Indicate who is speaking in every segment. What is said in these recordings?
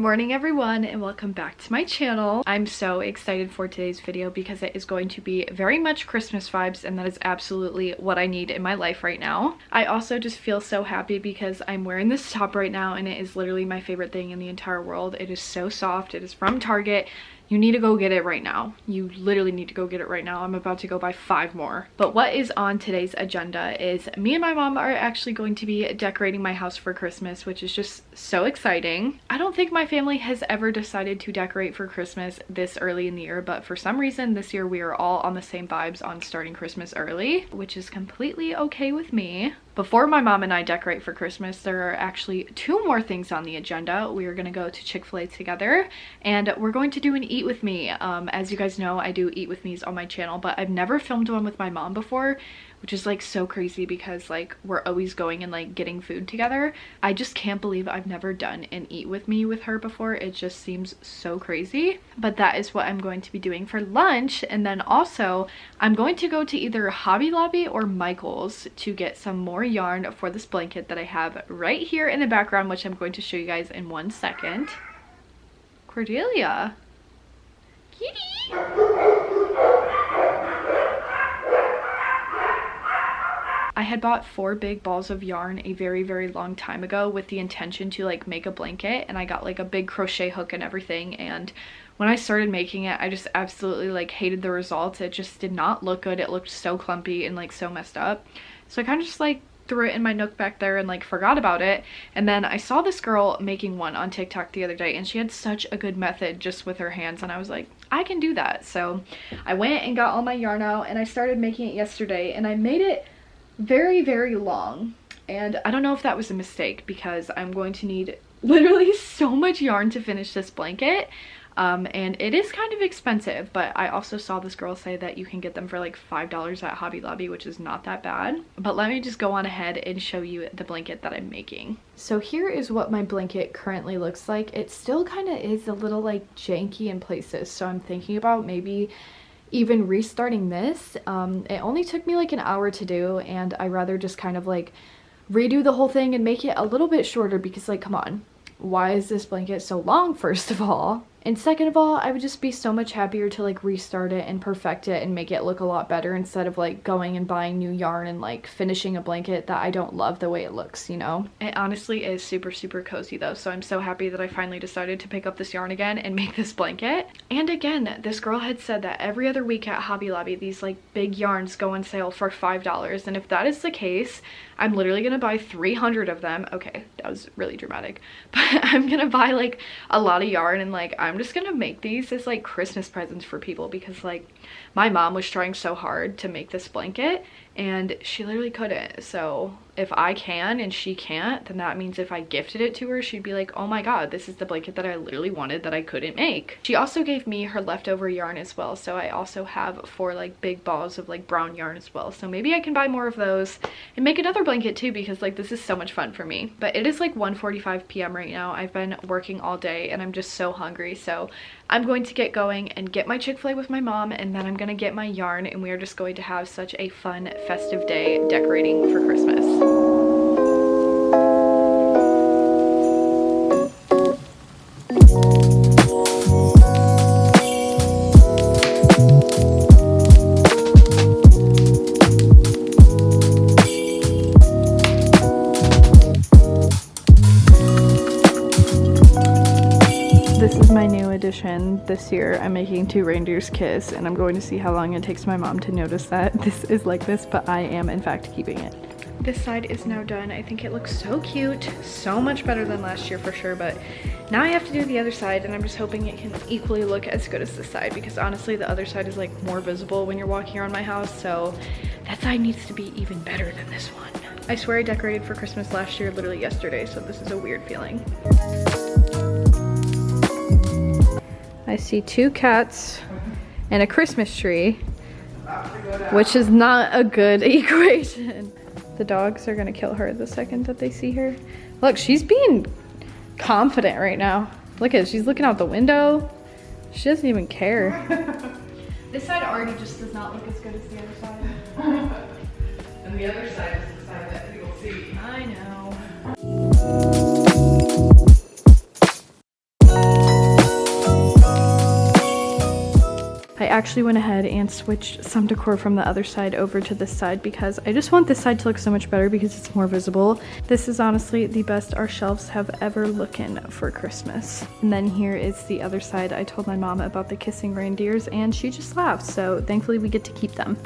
Speaker 1: morning everyone, and welcome back to my channel. I'm so excited for today's video because it is going to be very much Christmas vibes, and that is absolutely what I need in my life right now. I also just feel so happy because I'm wearing this top right now and it is literally my favorite thing in the entire world. It is so soft. It is from Target. You need to go get it right now. You literally need to go get it right now. I'm about to go buy 5 more. But what is on today's agenda is me and my mom are actually going to be decorating my house for Christmas, which is just so exciting. I don't think my family has ever decided to decorate for Christmas this early in the year, but for some reason this year we are all on the same vibes on starting Christmas early, which is completely okay with me. Before my mom and I decorate for Christmas, there are actually 2 more things on the agenda. We are going to go to Chick-fil-A together and we're going to do an eat with me. As you guys know, I do eat with me's on my channel, but I've never filmed one with my mom before, which is like so crazy because like we're always going and like getting food together. I just can't believe I've never done an eat with me with her before. It just seems so crazy, but that is what I'm going to be doing for lunch. And then also I'm going to go to either Hobby Lobby or Michael's to get some more yarn for this blanket that I have right here in the background, which I'm going to show you guys in 1 second. Cordelia, kitty. I had bought 4 big balls of yarn a very long time ago with the intention to like make a blanket, and I got like a big crochet hook and everything, and when I started making it I just absolutely like hated the results. It just did not look good. It looked so clumpy and like so messed up, so I kind of just like threw it in my nook back there and like forgot about it. And then I saw this girl making one on TikTok the other day and she had such a good method just with her hands, and I was like, I can do that. So I went and got all my yarn out and I started making it yesterday, and I made it very long, and I don't know if that was a mistake because I'm going to need literally so much yarn to finish this blanket, and it is kind of expensive, but I also saw this girl say that you can get them for like $5 at Hobby Lobby, which is not that bad. But let me just go on ahead and show you the blanket that I'm making. So here is what my blanket currently looks like. It still kind of is a little like janky in places, so I'm thinking about maybe even restarting this. It only took me like an hour to do, and I rather just kind of like redo the whole thing and make it a little bit shorter because like, come on, why is this blanket so long, first of all? And second of all, I would just be so much happier to like restart it and perfect it and make it look a lot better instead of like going and buying new yarn and like finishing a blanket that I don't love the way it looks, you know? It honestly is super cozy though, so I'm so happy that I finally decided to pick up this yarn again and make this blanket. And again, this girl had said that every other week at Hobby Lobby these like big yarns go on sale for $5, and if that is the case, I'm literally gonna buy 300 of them. Okay, that was really dramatic, but I'm gonna buy like a lot of yarn, and like I'm just gonna make these as like Christmas presents for people because like my mom was trying so hard to make this blanket and she literally couldn't. So if I can and she can't, then that means if I gifted it to her, she'd be like, oh my god, this is the blanket that I literally wanted that I couldn't make. She also gave me her leftover yarn as well, so I also have 4 like big balls of like brown yarn as well, so maybe I can buy more of those and make another blanket too, because like this is so much fun for me. But it is like 1:45 p.m. right now. I've been working all day and I'm just so hungry, so I'm going to get going and get my Chick-fil-A with my mom, and then I'm gonna get my yarn, and we are just going to have such a fun festive day decorating for Christmas. This is my new addition this year. I'm making 2 reindeers kiss, and I'm going to see how long it takes my mom to notice that this is like this, but I am in fact keeping it. This side is now done. I think it looks so cute, so much better than last year for sure, but now I have to do the other side, and I'm just hoping it can equally look as good as this side, because honestly the other side is like more visible when you're walking around my house, so that side needs to be even better than this one. I swear I decorated for Christmas last year literally yesterday, so this is a weird feeling. I see 2 cats and a Christmas tree, which is not a good equation. The dogs are gonna kill her the second that they see her. Look, she's being confident right now. Look at it, she's looking out the window. She doesn't even care. This side already just does not look as good as the other side.
Speaker 2: And the other side is the side that people see.
Speaker 1: I know. I actually went ahead and switched some decor from the other side over to this side because I just want this side to look so much better because it's more visible. This is honestly the best our shelves have ever looking for Christmas. And then here is the other side. I told my mom about the kissing reindeers and she just laughed, so thankfully we get to keep them.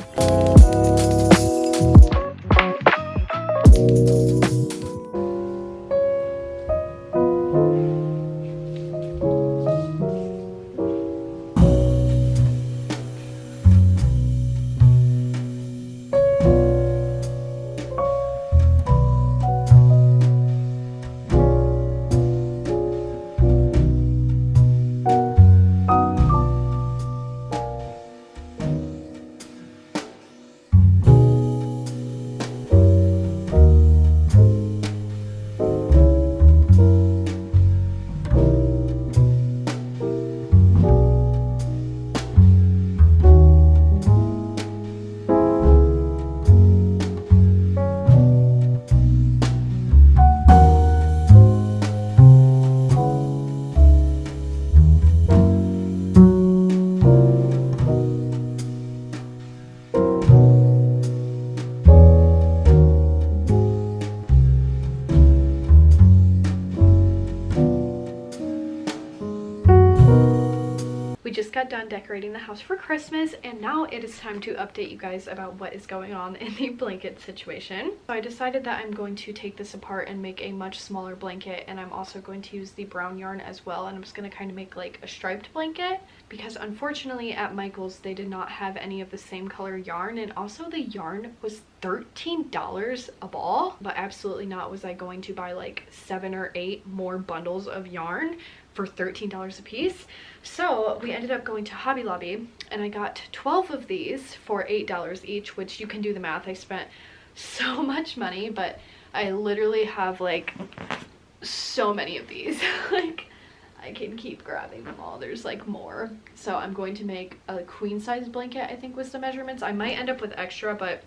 Speaker 1: We just got done decorating the house for Christmas and now it is time to update you guys about what is going on in the blanket situation. So I decided that I'm going to take this apart and make a much smaller blanket, and I'm also going to use the brown yarn as well, and I'm just going to kind of make like a striped blanket because unfortunately at Michael's they did not have any of the same color yarn, and also the yarn was $13 a ball, but absolutely not was I going to buy like 7 or 8 more bundles of yarn for $13 a piece. So we ended up going to Hobby Lobby and I got 12 of these for $8 each, which you can do the math. I spent so much money, but I literally have like so many of these. Like I can keep grabbing them all. There's like more. So I'm going to make a queen size blanket, I think was the measurements. I might end up with extra, but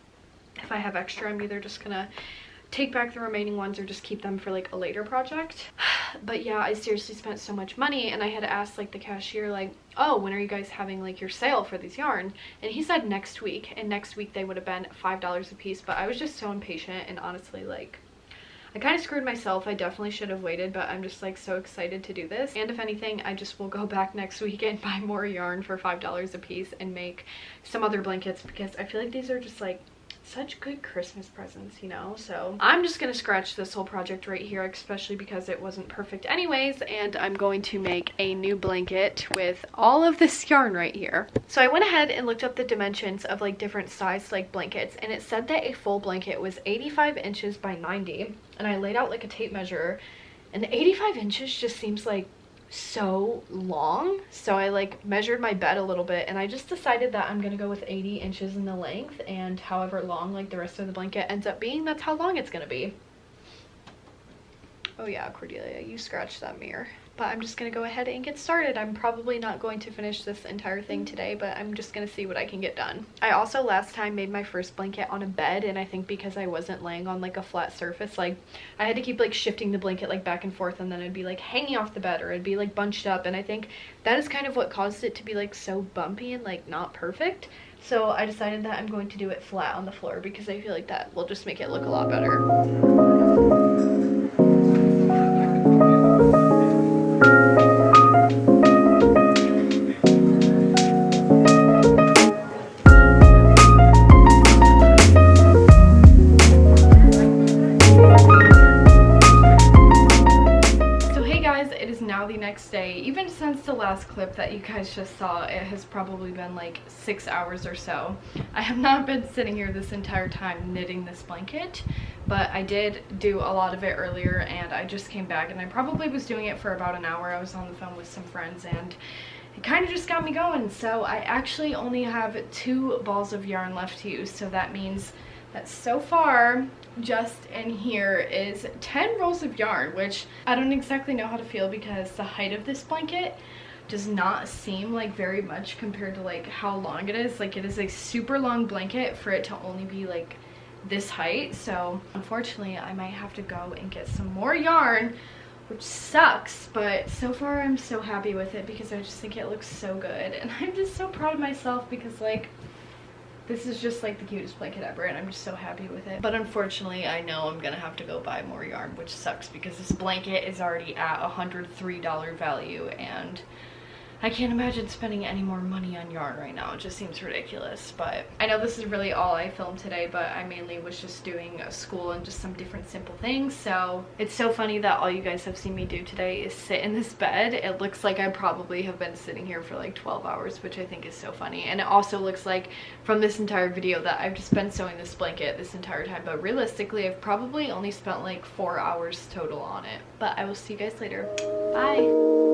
Speaker 1: if I have extra, I'm either just gonna take back the remaining ones or just keep them for like a later project. But yeah, I seriously spent so much money, and I had asked like the cashier like, oh, when are you guys having like your sale for these yarn? And he said next week, and next week they would have been $5 a piece, but I was just so impatient, and honestly like I kind of screwed myself. I definitely should have waited, but I'm just like so excited to do this. And if anything, I just will go back next week and buy more yarn for $5 a piece and make some other blankets because I feel like these are just like such good Christmas presents, you know? So I'm just gonna scratch this whole project right here, especially because it wasn't perfect anyways, and I'm going to make a new blanket with all of this yarn right here. So I went ahead and looked up the dimensions of like different size like blankets, and it said that a full blanket was 85 inches by 90, and I laid out like a tape measure, and 85 inches just seems like so long. So I like measured my bed a little bit, and I just decided that I'm gonna go with 80 inches in the length, and however long like the rest of the blanket ends up being, that's how long it's gonna be. Oh yeah, Cordelia, you scratched that mirror. But I'm just gonna go ahead and get started. I'm probably not going to finish this entire thing today, but I'm just gonna see what I can get done. I also last time made my first blanket on a bed, and I think because I wasn't laying on like a flat surface, like I had to keep like shifting the blanket like back and forth, and then it'd be like hanging off the bed or it'd be like bunched up, and I think that is kind of what caused it to be like so bumpy and like not perfect. So I decided that I'm going to do it flat on the floor because I feel like that will just make it look a lot better. Day. Even since the last clip that you guys just saw, it has probably been like 6 hours or so. I have not been sitting here this entire time knitting this blanket, but I did do a lot of it earlier, and I just came back and I probably was doing it for about an hour. I was on the phone with some friends and it kind of just got me going. So I actually only have 2 balls of yarn left to use, so that means that so far just in here is 10 rolls of yarn, which I don't exactly know how to feel because the height of this blanket does not seem like very much compared to like how long it is. Like it is a super long blanket for it to only be like this height. So unfortunately I might have to go and get some more yarn, which sucks, but so far I'm so happy with it because I just think it looks so good, and I'm just so proud of myself because like this is just like the cutest blanket ever, and I'm just so happy with it. But unfortunately, I know I'm gonna have to go buy more yarn, which sucks because this blanket is already at $103 value, and I can't imagine spending any more money on yarn right now. It just seems ridiculous. But I know this is really all I filmed today, but I mainly was just doing school and just some different simple things. So it's so funny that all you guys have seen me do today is sit in this bed. It looks like I probably have been sitting here for like 12 hours, which I think is so funny. And it also looks like from this entire video that I've just been sewing this blanket this entire time. But realistically, I've probably only spent like 4 hours total on it. But I will see you guys later. Bye.